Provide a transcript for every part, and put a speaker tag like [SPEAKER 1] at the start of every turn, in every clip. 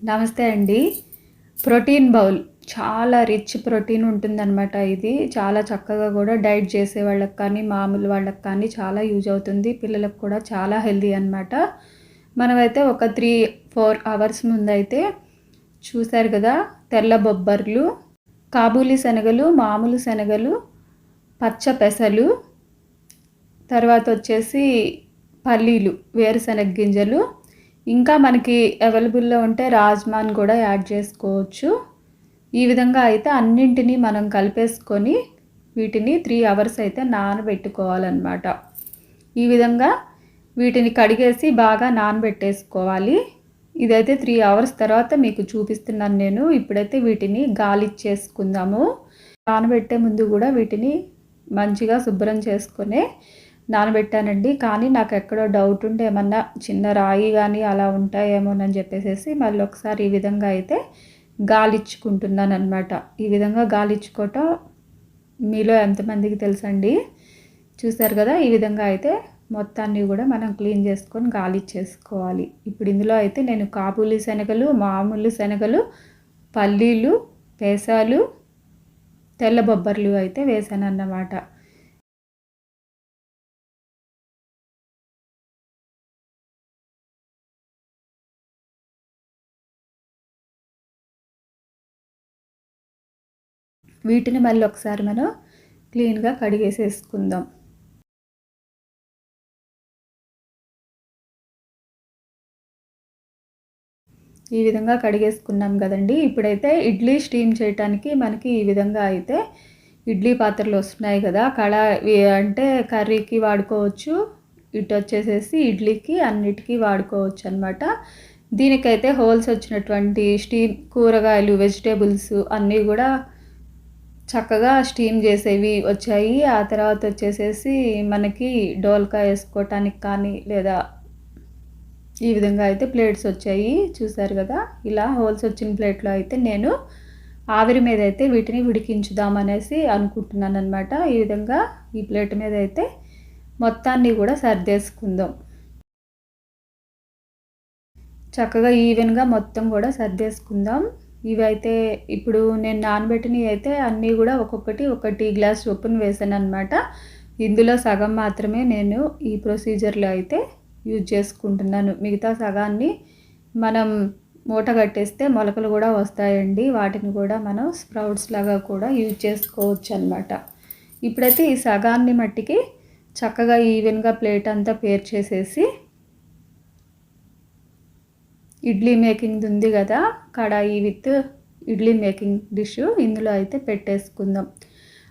[SPEAKER 1] నమస్తే అండి. Protein bowl చాలా రిచ్ ప్రోటీన్ ఉంటుందనమాట ఇది. చాలా చక్కగా గూడా డైట్ చేసే వాళ్ళకి కానీ, మామూలు వాళ్ళకి కానీ చాలా యూజ్ అవుతుంది. పిల్లలకు కూడా చాలా హెల్తీ అనమాట. మనమైతే ఒక 3, 4 అవర్స్ ముందైతే చూసారు గదా! తెల్ల బొబ్బర్లు, కాబూలీ శనగలు, మామూలు శనగలు, పచ్చ పెసలు, తర్వాతొచ్చేసి పల్లీలు, వేరుశనగ గింజలు, ఇంకా మనకి అవైలబుల్‌లో ఉంటే రాజ్మాని కూడా యాడ్ చేసుకోవచ్చు. ఈ విధంగా అయితే అన్నింటిని మనం కలిపేసుకొని వీటిని 3 అవర్స్ అయితే నానబెట్టుకోవాలన్నమాట. ఈ విధంగా వీటిని కడిగేసి బాగా నానబెట్టేసుకోవాలి. ఇదైతే 3 అవర్స్ తర్వాత మీకు చూపిస్తున్నాను నేను. ఇప్పుడైతే వీటిని గాలిచ్చేసుకుందాము. నానబెట్టే ముందు కూడా వీటిని మంచిగా శుభ్రం చేసుకునే నానబెట్టానండి. కానీ నాకెక్కడో డౌట్ ఉండి ఏమన్నా చిన్న రాయి గానీ అలా ఉంటాయేమోనని చెప్పేసేసి మళ్ళీ ఒకసారి ఈ విధంగా అయితే గాలిచ్చుకుంటున్నాననమాట. ఈ విధంగా గాలిచ్చుకోవటం మీలో ఎంతమందికి తెలుసండి? చూసారు కదా! ఈ విధంగా అయితే మొత్తాన్ని కూడా మనం క్లీన్ చేసుకొని గాలిచ్చేసుకోవాలి. ఇప్పుడు ఇందులో అయితే నేను కాబూలీ శనగలు, మామూలు శనగలు, పల్లీలు, పేసాలు, తెల్ల బొబ్బర్లు అయితే వేసానన్నమాట. వీటిని మళ్ళీ ఒకసారి మనం క్లీన్‌గా కడిగేసేసుకుందాం. ఈ విధంగా కడిగేసుకున్నాం కదండీ! ఇప్పుడైతే ఇడ్లీ స్టీమ్ చేయటానికి మనకి ఈ విధంగా అయితే ఇడ్లీ పాత్రలు వస్తున్నాయి కదా! అంటే కర్రీకి వాడుకోవచ్చు. ఇటొచ్చేసేసి ఇడ్లీకి అన్నిటికి వాడుకోవచ్చు అనమాట. దీనికైతే హోల్స్ వచ్చినటువంటి స్టీమ్ కూరగాయలు, వెజిటబుల్స్ అన్నీ కూడా చక్కగా స్టీమ్ చేసేవి వచ్చాయి. ఆ తర్వాత వచ్చేసేసి మనకి డోల్కా వేసుకోవటానికి కానీ లేదా ఈ విధంగా అయితే ప్లేట్స్ వచ్చాయి. చూసారు కదా! ఇలా హోల్స్ వచ్చిన ప్లేట్‌లో అయితే నేను ఆవిరి మీద అయితే వీటిని ఉడికించుదామనేసి అనుకుంటున్నాననమాట. ఈ విధంగా ఈ ప్లేట్ మీద అయితే మొత్తాన్ని కూడా సర్దేసుకుందాం. చక్కగా ఈవెన్‌గా మొత్తం కూడా సర్దేసుకుందాం. ఇవైతే ఇప్పుడు నేను నానబెట్టినవి అయితే అన్నీ కూడా ఒక్కొక్కటి ఒక టీ గ్లాస్ చొప్పున వేసాననమాట. ఇందులో సగం మాత్రమే నేను ఈ ప్రొసీజర్‌లో అయితే యూజ్ చేసుకుంటున్నాను. మిగతా సగాన్ని మనం మూట కట్టేస్తే మొలకలు కూడా వస్తాయండి. వాటిని కూడా మనం స్ప్రౌట్స్ లాగా కూడా యూజ్ చేసుకోవచ్చు అనమాట. ఇప్పుడైతే ఈ సగాన్ని మట్టికి చక్కగా ఈవెన్‌గా ప్లేట్ అంతా పేర్చేసేసి ఇడ్లీ మేకింగ్‌ది ఉంది కదా! కడాయి విత్ ఇడ్లీ మేకింగ్ డిష్ ఇందులో అయితే పెట్టేసుకుందాం.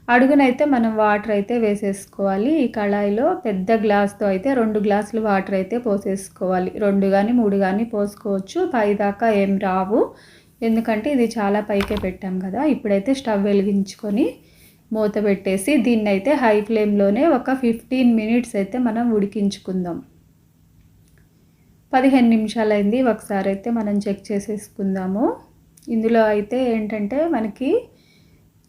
[SPEAKER 1] అడుగునైతే మనం వాటర్ అయితే వేసేసుకోవాలి. ఈ కళాయిలో పెద్ద గ్లాస్‌తో అయితే 2 గ్లాసులు వాటర్ అయితే పోసేసుకోవాలి. 2 గాని, 3 గాని పోసుకోవచ్చు. పైదాకా ఏం రావు. ఎందుకంటే ఇది చాలా పైకే పెట్టాం కదా! ఇప్పుడైతే స్టవ్ వెలిగించుకొని మూత పెట్టేసి దీన్నైతే హై ఫ్లేమ్‌లోనే ఒక 15 మినిట్స్ అయితే మనం ఉడికించుకుందాం. 15 నిమిషాలైంది. ఒకసారి అయితే మనం చెక్ చేసేసుకుందాము. ఇందులో అయితే ఏంటంటే మనకి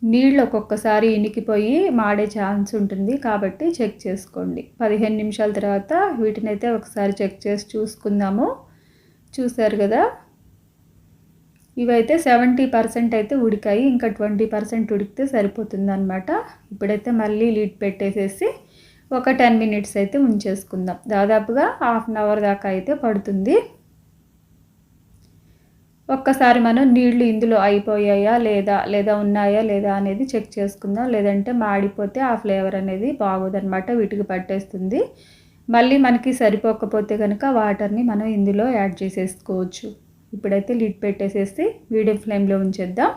[SPEAKER 1] నీళ్ళు ఒక్కొక్కసారి ఇనికిపోయి మాడే ఛాన్స్ ఉంటుంది. కాబట్టి చెక్ చేసుకోండి. 15 నిమిషాల తర్వాత వీటినైతే ఒకసారి చెక్ చేసి చూసుకుందాము. చూసారు కదా! ఇవైతే 70% అయితే ఉడికాయి. ఇంకా 20% ఉడికితే సరిపోతుందనమాట. ఇప్పుడైతే మళ్ళీ లిడ్ పెట్టేసేసి ఒక 10 మినిట్స్ అయితే ఉంచేసుకుందాం. దాదాపుగా హాఫ్ అన్ అవర్ దాకా అయితే పడుతుంది. ఒక్కసారి మనం నీళ్లు ఇందులో అయిపోయాయా లేదా ఉన్నాయా లేదా అనేది చెక్ చేసుకుందాం. లేదంటే మాడిపోతే ఆ ఫ్లేవర్ అనేది బాగోదనమాట. వీటికి పట్టేస్తుంది. మళ్ళీ మనకి సరిపోకపోతే కనుక వాటర్ని మనం ఇందులో యాడ్ చేసేసుకోవచ్చు. ఇప్పుడైతే లిడ్ పెట్టేసేసి మీడియం ఫ్లేమ్‌లో ఉంచేద్దాం.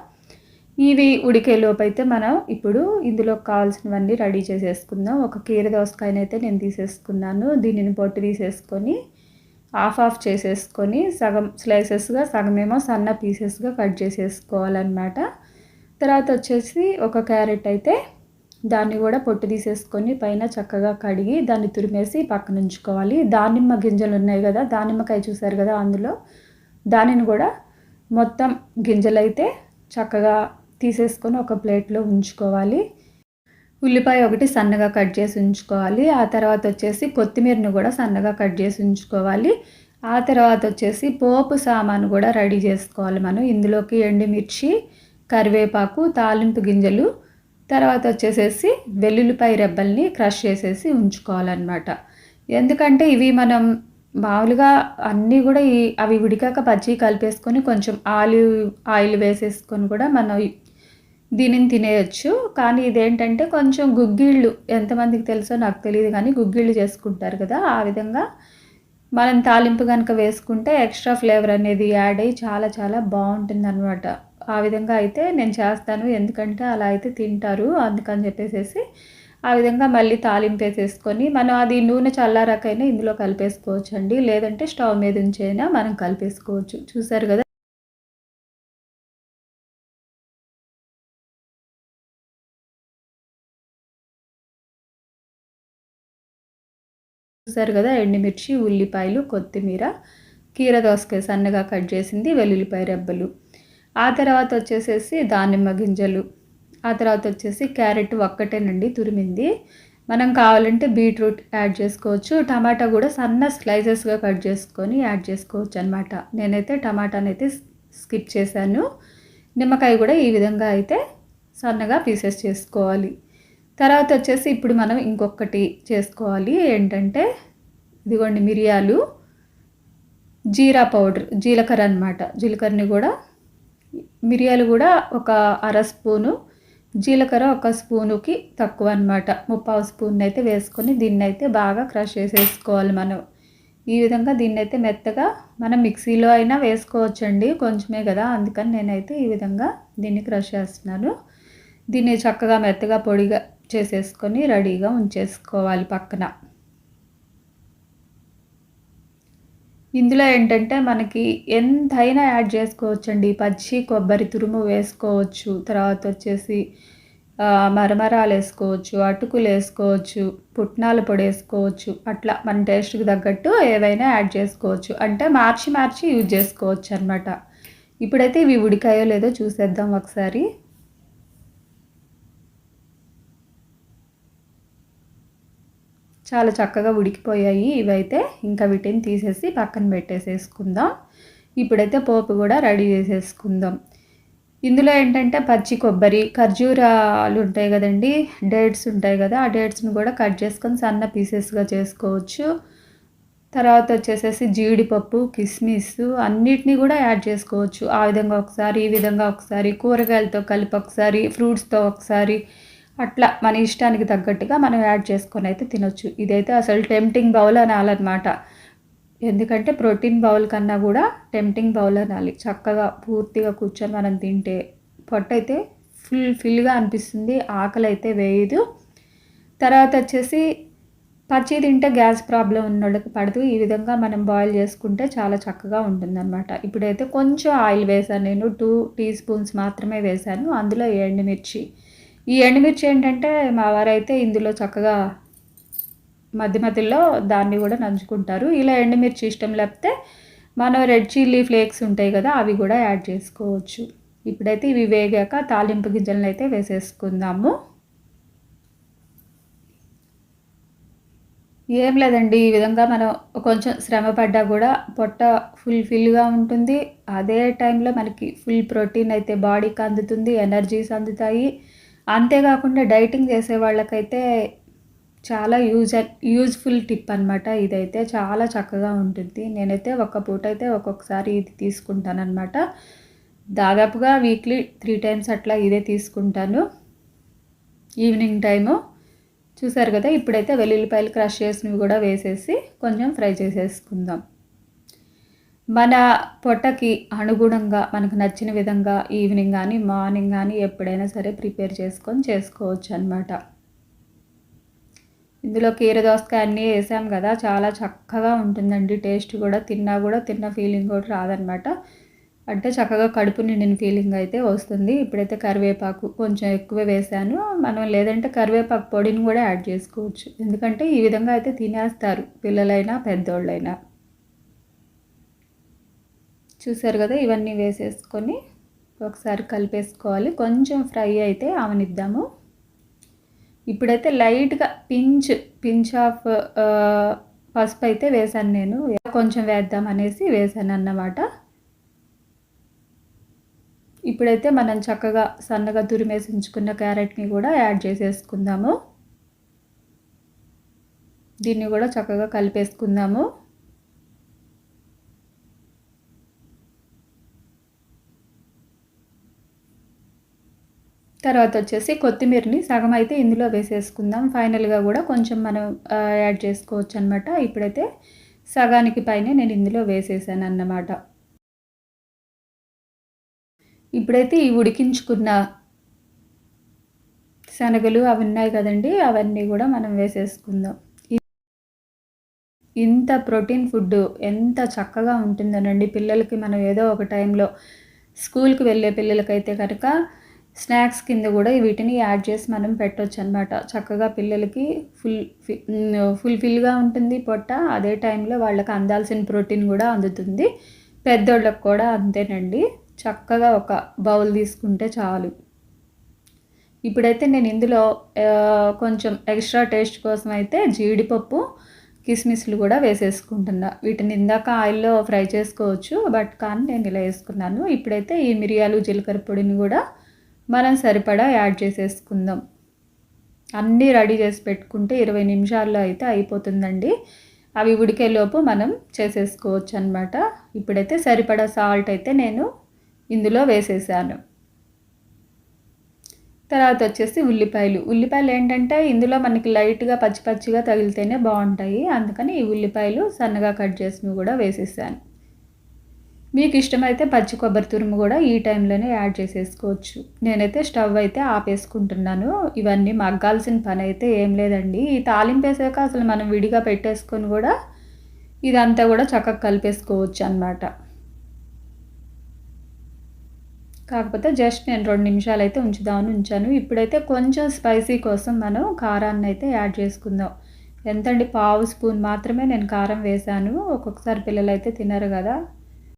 [SPEAKER 1] ఇవి ఉడికేలోపు అయితే మనం ఇప్పుడు ఇందులో కావాల్సినవన్నీ రెడీ చేసేసుకుందాం. ఒక కీర దోసకాయనైతే నేను తీసేసుకున్నాను. దీనిని పొట్టు తీసేసుకొని హాఫ్ చేసేసుకొని సగం స్లైసెస్‌గా, సగమేమో సన్న పీసెస్‌గా కట్ చేసేసుకోవాలన్నమాట. తర్వాత వచ్చేసి ఒక క్యారెట్ అయితే దాన్ని కూడా పొట్టు తీసేసుకొని పైన చక్కగా కడిగి దాన్ని తురిమేసి పక్కన ఉంచుకోవాలి. దానిమ్మ గింజలు ఉన్నాయి కదా! దానిమ్మకాయ చూసారు కదా! అందులో దానిని కూడా మొత్తం గింజలైతే చక్కగా తీసేసుకొని ఒక ప్లేట్‌లో ఉంచుకోవాలి. ఉల్లిపాయ ఒకటి సన్నగా కట్ చేసి ఉంచుకోవాలి. ఆ తర్వాత వచ్చేసి కొత్తిమీరను కూడా సన్నగా కట్ చేసి ఉంచుకోవాలి. ఆ తర్వాత వచ్చేసి పోపు సామాను కూడా రెడీ చేసుకోవాలి మనం. ఇందులోకి ఎండుమిర్చి, కరివేపాకు, తాలింపు గింజలు, తర్వాత వచ్చేసేసి వెల్లుల్లిపాయ రెబ్బల్ని క్రష్ చేసేసి ఉంచుకోవాలన్నమాట. ఎందుకంటే ఇవి మనం మామూలుగా అన్నీ కూడా అవి ఉడికాక పచ్చివి కలిపేసుకొని కొంచెం ఆయిల్ వేసేసుకొని కూడా మనం దీనిని తినేయొచ్చు. కానీ ఇదేంటంటే కొంచెం గుగ్గిళ్ళు, ఎంతమందికి తెలుసో నాకు తెలియదు కానీ గుగ్గిళ్ళు చేసుకుంటారు కదా, ఆ విధంగా మనం తాలింపు కనుక వేసుకుంటే ఎక్స్ట్రా ఫ్లేవర్ అనేది యాడ్ అయ్యి చాలా చాలా బాగుంటుందన్నమాట. ఆ విధంగా అయితే నేను చేస్తాను, ఎందుకంటే అలా అయితే తింటారు అందుకని చెప్పేసేసి ఆ విధంగా మళ్ళీ తాలింపు వేసేసుకొని మనం అది నూనె చల్లారాకైనా ఇందులో కలిపేసుకోవచ్చండి, లేదంటే స్టవ్ మీద ఉంచైనా మనం కలిపేసుకోవచ్చు. చూసారు కదా, ఎండుమిర్చి, ఉల్లిపాయలు, కొత్తిమీర, కీర దోసకాయ సన్నగా కట్ చేసింది, వెల్లుల్లిపాయ రెబ్బలు, ఆ తర్వాత వచ్చేసేసి దానిమ్మ గింజలు, ఆ తర్వాత వచ్చేసి క్యారెట్ ఒక్కటేనండి తురిమింది. మనం కావాలంటే బీట్రూట్ యాడ్ చేసుకోవచ్చు, టమాటా కూడా సన్న స్లైసెస్గా కట్ చేసుకొని యాడ్ చేసుకోవచ్చు అనమాట. నేనైతే టమాటానైతే స్కిప్ చేశాను. నిమ్మకాయ కూడా ఈ విధంగా అయితే సన్నగా పీసెస్ చేసుకోవాలి. తర్వాత వచ్చేసి ఇప్పుడు మనం ఇంకొకటి చేసుకోవాలి, ఏంటంటే ఇదిగోండి మిరియాలు, జీరా పౌడర్, జీలకర్ర అనమాట. జీలకర్రని కూడా, మిరియాలు కూడా ఒక అర స్పూను, జీలకర్ర ఒక స్పూనుకి తక్కువ అనమాట, 3/4 స్పూన్ అయితే వేసుకొని దీన్నైతే బాగా క్రష్ చేసేసుకోవాలి మనం. ఈ విధంగా దీన్నైతే మెత్తగా మనం మిక్సీలో అయినా వేసుకోవచ్చండి, కొంచెమే కదా, అందుకని నేనైతే ఈ విధంగా దీన్ని క్రష్ చేస్తున్నాను. దీన్ని చక్కగా మెత్తగా పొడిగా చేసేసుకొని రెడీగా ఉంచేసుకోవాలి పక్కన. ఇందులో ఏంటంటే మనకి ఎంతైనా యాడ్ చేసుకోవచ్చండి, పచ్చి కొబ్బరి తురుము వేసుకోవచ్చు, తర్వాత వచ్చేసి మరమరాలు వేసుకోవచ్చు, అటుకులు వేసుకోవచ్చు, పుట్నాల పొడి వేసుకోవచ్చు, అట్లా మన టేస్ట్కి తగ్గట్టు ఏవైనా యాడ్ చేసుకోవచ్చు, అంటే మార్చి మార్చి యూజ్ చేసుకోవచ్చు అనమాట. ఇప్పుడైతే ఇవి ఉడికాయో లేదో చూసేద్దాం ఒకసారి. చాలా చక్కగా ఉడికిపోయాయి ఇవైతే. ఇంకా వీటిని తీసేసి పక్కన పెట్టేసేసుకుందాం. ఇప్పుడైతే పోపు కూడా రెడీ చేసేసుకుందాం. ఇందులో ఏంటంటే పచ్చి కొబ్బరి, ఖర్జూరాలు ఉంటాయి కదండి, డేట్స్ ఉంటాయి కదా, ఆ డేట్స్ని కూడా కట్ చేసుకొని సన్న పీసెస్గా చేసుకోవచ్చు. తర్వాత వచ్చేసేసి జీడిపప్పు, కిస్మిస్ అన్నిటినీ కూడా యాడ్ చేసుకోవచ్చు. ఆ విధంగా ఒకసారి, ఈ విధంగా ఒకసారి, కూరగాయలతో కలిపి ఒకసారి, ఫ్రూట్స్తో ఒకసారి, అట్లా మన ఇష్టానికి తగ్గట్టుగా మనం యాడ్ చేసుకొని అయితే తినొచ్చు. ఇదైతే అసలు టెంప్టింగ్ బౌల్ అనాలన్నమాట, ఎందుకంటే ప్రోటీన్ బౌల్ కన్నా కూడా టెంప్టింగ్ బౌల్ అనాలి. చక్కగా పూర్తిగా కూర్చొని మనం తింటే పొట్ట అయితే ఫుల్గా అనిపిస్తుంది, ఆకలి అయితే వేయదు. తర్వాత వచ్చేసి పచ్చి తింటే గ్యాస్ ప్రాబ్లం ఉన్న వాళ్ళకి పడదు, ఈ విధంగా మనం బాయిల్ చేసుకుంటే చాలా చక్కగా ఉంటుందన్నమాట. ఇప్పుడైతే కొంచెం ఆయిల్ వేసాను, నేను 2 టీ స్పూన్స్ మాత్రమే వేసాను. అందులో ఎండుమిర్చి, ఈ ఎండుమిర్చి ఏంటంటే మా వారైతే ఇందులో చక్కగా మధ్య మధ్యలో దాన్ని కూడా నంచుకుంటారు. ఇలా ఎండుమిర్చి ఇష్టం లేకపోతే మనం రెడ్ చిల్లీ ఫ్లేక్స్ ఉంటాయి కదా, అవి కూడా యాడ్ చేసుకోవచ్చు. ఇప్పుడైతే ఇవి వేగాక తాలింపు గింజలను అయితే వేసేసుకుందాము. ఏం లేదండి, ఈ విధంగా మనం కొంచెం శ్రమ పడ్డా కూడా పొట్ట ఫుల్గా ఉంటుంది, అదే టైంలో మనకి ఫుల్ ప్రోటీన్ అయితే బాడీకి అందుతుంది, ఎనర్జీస్ అందుతాయి. అంతేకాకుండా డైటింగ్ చేసే వాళ్ళకైతే చాలా యూజ్ఫుల్ టిప్ అనమాట, ఇదైతే చాలా చక్కగా ఉంటుంది. నేనైతే ఒక పూట అయితే ఒక్కొక్కసారి ఇది తీసుకుంటానన్నమాట. దాదాపుగా వీక్లీ 3 టైమ్స్ అట్లా ఇదే తీసుకుంటాను ఈవినింగ్ టైము. చూసారు కదా, ఇప్పుడైతే వెల్లుల్లిపాయలు క్రష్ చేసినవి కూడా వేసేసి కొంచెం ఫ్రై చేసేసుకుందాం. మన పొట్టకి అనుగుణంగా మనకు నచ్చిన విధంగా ఈవినింగ్ కానీ మార్నింగ్ కానీ ఎప్పుడైనా సరే ప్రిపేర్ చేసుకొని చేసుకోవచ్చు అనమాట. ఇందులో కీర దోసకాయ అన్నీ వేసాం కదా, చాలా చక్కగా ఉంటుందండి, టేస్ట్ కూడా తిన్న ఫీలింగ్ కూడా రాదనమాట, అంటే చక్కగా కడుపు నిండిన ఫీలింగ్ అయితే వస్తుంది. ఇప్పుడైతే కరివేపాకు కొంచెం ఎక్కువ వేసాను, మనం లేదంటే కరివేపాకు పొడిని కూడా యాడ్ చేసుకోవచ్చు, ఎందుకంటే ఈ విధంగా అయితే తినేస్తారు పిల్లలైనా పెద్దోళ్ళైనా. చూసారు కదా, ఇవన్నీ వేసేసుకొని ఒకసారి కలిపేసుకోవాలి. కొంచెం ఫ్రై అయితే అవనిద్దాము. ఇప్పుడైతే లైట్గా పించ్ ఆఫ్ పసుపు అయితే వేసాను నేను. కొంచెం వేద్దాం అనేసి వేసానన్నమాట. ఇప్పుడైతే మనం చక్కగా సన్నగా తురిమేసి ఉంచుకున్న క్యారెట్‌ని కూడా యాడ్ చేసేసుకుందాము. దీన్ని కూడా చక్కగా కలిపేసుకుందాము. తర్వాత వచ్చేసి కొత్తిమీరని సగం అయితే ఇందులో వేసేసుకుందాం. ఫైనల్‌గా కూడా కొంచెం మనం యాడ్ చేసుకోవచ్చనమాట. ఇప్పుడైతే సగానికి పైనే నేను ఇందులో వేసేసానన్నమాట. ఇప్పుడైతే ఈ ఉడికించుకున్న శనగలు అవి ఉన్నాయి కదండీ! అవన్నీ కూడా మనం వేసేసుకుందాం. ఇంత ప్రోటీన్ ఫుడ్డు ఎంత చక్కగా ఉంటుందోనండి. పిల్లలకి మనం ఏదో ఒక టైంలో స్కూల్‌కి వెళ్ళే పిల్లలకైతే కనుక స్నాక్స్ కింద కూడా వీటిని యాడ్ చేసి మనం పెట్టొచ్చనమాట. చక్కగా పిల్లలకి ఫుల్‌ఫిల్‌గా ఉంటుంది పొట్ట. అదే టైంలో వాళ్ళకి అందాల్సిన ప్రోటీన్ కూడా అందుతుంది. పెద్దోళ్ళకి కూడా అంతేనండి. చక్కగా ఒక బౌల్ తీసుకుంటే చాలు. ఇప్పుడైతే నేను ఇందులో కొంచెం ఎక్స్ట్రా టేస్ట్ కోసం అయితే జీడిపప్పు, కిస్మిస్లు కూడా వేసేసుకుంటున్నా. వీటిని ఇందాక ఆయిల్‌లో ఫ్రై చేసుకోవచ్చు. కానీ నేను ఇలా వేసుకున్నాను. ఇప్పుడైతే ఈ మిరియాలు, జీలకర్ర పొడిని కూడా మనం సరిపడా యాడ్ చేసేసుకుందాం. అన్నీ రెడీ చేసి పెట్టుకుంటే 20 నిమిషాల్లో అయితే అయిపోతుందండి. అవి ఉడికేలోపు మనం చేసేసుకోవచ్చు అనమాట. ఇప్పుడైతే సరిపడా సాల్ట్ అయితే నేను ఇందులో వేసేసాను. తర్వాత వచ్చేసి ఉల్లిపాయలు ఏంటంటే ఇందులో మనకి లైట్‌గా పచ్చి పచ్చిగా తగిలితేనే బావుంటాయి. అందుకని ఈ ఉల్లిపాయలు సన్నగా కట్ చేసినవి కూడా వేసేసాను. మీకు ఇష్టమైతే పచ్చి కొబ్బరి తురుము కూడా ఈ టైంలోనే యాడ్ చేసేసుకోవచ్చు. నేనైతే స్టవ్ అయితే ఆపేసుకుంటున్నాను. ఇవన్నీ మగ్గాల్సిన పని అయితే ఏం లేదండి. ఈ తాలింపేసాక అసలు మనం విడిగా పెట్టేసుకొని కూడా ఇదంతా కూడా చక్కగా కలిపేసుకోవచ్చు అన్నమాట. కాకపోతే జస్ట్ నేను 2 నిమిషాలైతే ఉంచుదామని ఉంచాను. ఇప్పుడైతే కొంచెం స్పైసీ కోసం మనం కారాన్నయితే యాడ్ చేసుకుందాం. ఎంతండి, పావు స్పూన్ మాత్రమే నేను కారం వేశాను. ఒక్కొక్కసారి పిల్లలైతే తినరు కదా!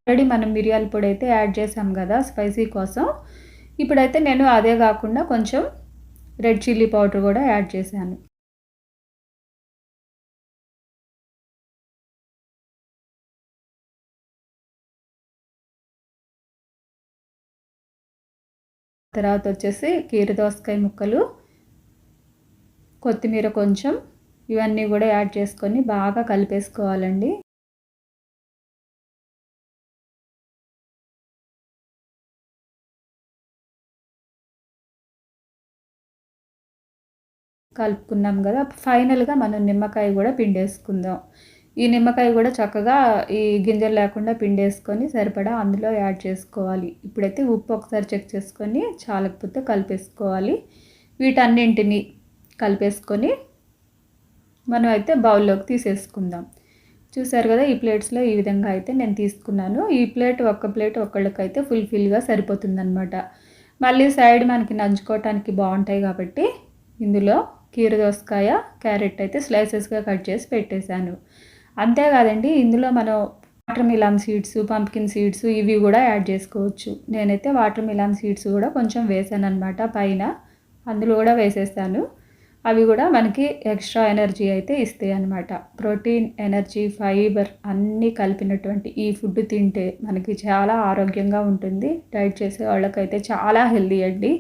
[SPEAKER 1] ఆల్రెడీ మనం మిరియాల పొడి అయితే యాడ్ చేసాం కదా స్పైసీ కోసం. ఇప్పుడైతే నేను అదే కాకుండా కొంచెం రెడ్ చిల్లీ పౌడర్ కూడా యాడ్ చేశాను. తర్వాత వచ్చేసి కీరదోసకాయ ముక్కలు, కొత్తిమీర కొంచెం, ఇవన్నీ కూడా యాడ్ చేసుకొని బాగా కలిపేసుకోవాలండి. కలుపుకున్నాం కదా! ఫైనల్‌గా మనం నిమ్మకాయ కూడా పిండేసుకుందాం. ఈ నిమ్మకాయ కూడా చక్కగా ఈ గింజలు లేకుండా పిండేసుకొని సరిపడా అందులో యాడ్ చేసుకోవాలి. ఇప్పుడైతే ఉప్పు ఒకసారి చెక్ చేసుకొని చాలకపోతే కలిపేసుకోవాలి. వీటన్నింటిని కలిపేసుకొని మనం అయితే బౌల్లోకి తీసేసుకుందాం. చూసారు కదా! ఈ ప్లేట్స్‌లో ఈ విధంగా అయితే నేను తీసుకున్నాను. ఈ ప్లేట్ ఒక్క ప్లేట్ ఒకళ్ళకైతే ఫుల్‌ఫిల్‌గా సరిపోతుందనమాట. మళ్ళీ సైడ్ మనకి నంచుకోవటానికి బావుంటాయి కాబట్టి ఇందులో కీరదోసకాయ, క్యారెట్ అయితే స్లైసెస్‌గా కట్ చేసి పెట్టేశాను. అంతేకాదండి, ఇందులో మనం water melon seeds, pumpkin seeds ఇవి కూడా యాడ్ చేసుకోవచ్చు. నేనైతే వాటర్ మిలన్ సీడ్స్ కూడా కొంచెం వేసాననమాట పైన. అందులో కూడా వేసేసాను. అవి కూడా మనకి ఎక్స్ట్రా ఎనర్జీ అయితే ఇస్తాయి అన్నమాట. ప్రోటీన్, ఎనర్జీ, ఫైబర్ అన్నీ కలిపినటువంటి ఈ ఫుడ్ తింటే మనకి చాలా ఆరోగ్యంగా ఉంటుంది. డైట్ చేసే వాళ్ళకైతే చాలా హెల్తీ అండి.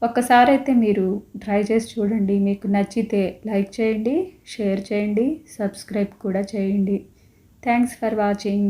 [SPEAKER 1] ఒక్కసారి అయితే మీరు ట్రై చేసి చూడండి. మీకు నచ్చితే లైక్ చేయండి, షేర్ చేయండి, సబ్స్క్రైబ్ కూడా చేయండి. Thanks for watching.